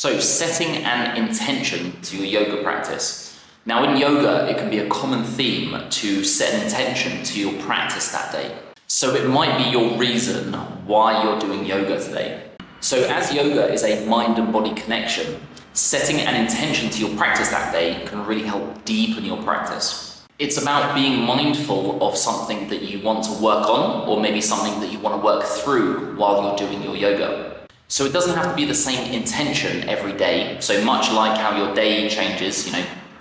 So setting an intention to your yoga practice. Now in yoga, it can be a common theme to set an intention to your practice that day. So it might be your reason why you're doing yoga today. So as yoga is a mind and body connection, setting an intention to your practice that day can really help deepen your practice. It's about being mindful of something that you want to work on, or maybe something that you want to work through while you're doing your yoga. So it doesn't have to be the same intention every day. So much like how your day changes,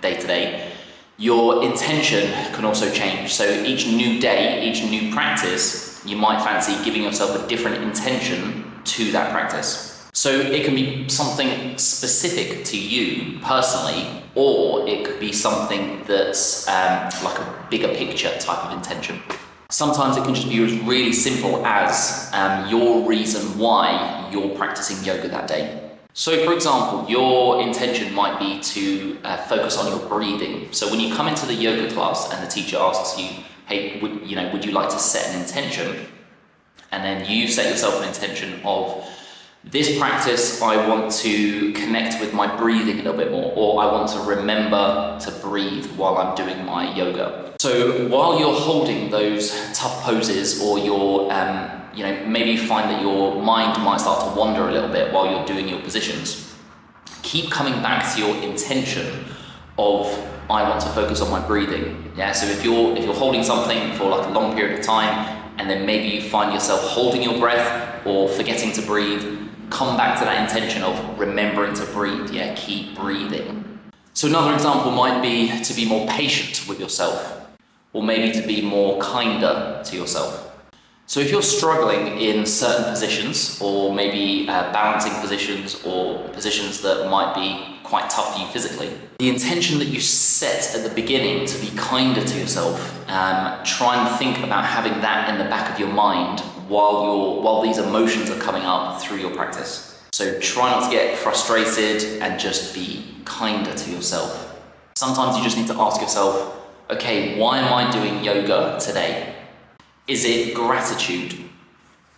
day to day, your intention can also change. So each new day, each new practice, you might fancy giving yourself a different intention to that practice. So it can be something specific to you personally, or it could be something that's like a bigger picture type of intention. Sometimes it can just be as really simple as your reason why you're practicing yoga that day. So for example, your intention might be to focus on your breathing. So when you come into the yoga class and the teacher asks you, hey, would you like to set an intention? And then you set yourself an intention of, this practice, I want to connect with my breathing a little bit more, or I want to remember to breathe while I'm doing my yoga. So while you're holding those tough poses, or you're, maybe you find that your mind might start to wander a little bit while you're doing your positions, keep coming back to your intention of, I want to focus on my breathing. Yeah. So if you're holding something for like a long period of time, and then maybe you find yourself holding your breath or forgetting to breathe, come back to that intention of remembering to breathe. Yeah, keep breathing. So another example might be to be more patient with yourself, or maybe to be more kinder to yourself. So if you're struggling in certain positions, or maybe balancing positions, or positions that might be quite tough for you physically, the intention that you set at the beginning to be kinder to yourself, try and think about having that in the back of your mind while these emotions are coming up through your practice. So try not to get frustrated and just be kinder to yourself. Sometimes you just need to ask yourself, okay, why am I doing yoga today? Is it gratitude?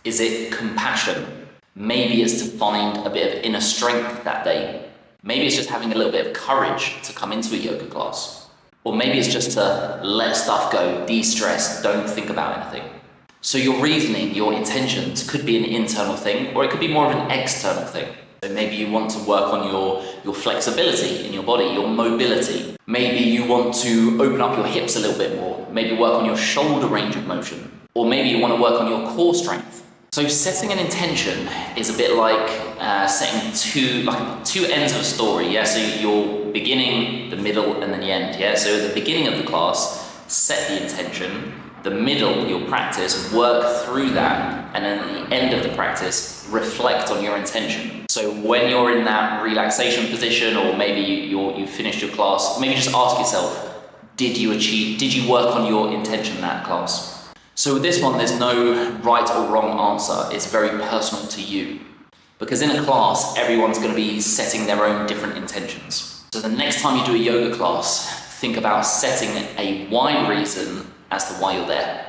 Is it compassion? Maybe it's to find a bit of inner strength that day. Maybe it's just having a little bit of courage to come into a yoga class. Or maybe it's just to let stuff go, de-stress, don't think about anything. So your reasoning, your intentions could be an internal thing, or it could be more of an external thing. So maybe you want to work on your flexibility in your body, your mobility. Maybe you want to open up your hips a little bit more, maybe work on your shoulder range of motion, or maybe you want to work on your core strength. So setting an intention is a bit like setting two ends of a story. Yeah, so your beginning, the middle, and then the end. Yeah, so at the beginning of the class, set the intention. The middle, your practice, work through that, and then at the end of the practice, reflect on your intention. So when you're in that relaxation position, or maybe you finished your class, maybe just ask yourself, did you work on your intention in that class? So with this one, there's no right or wrong answer. It's very personal to you. Because in a class, everyone's going to be setting their own different intentions. So the next time you do a yoga class, think about setting a why reason as to why you're there.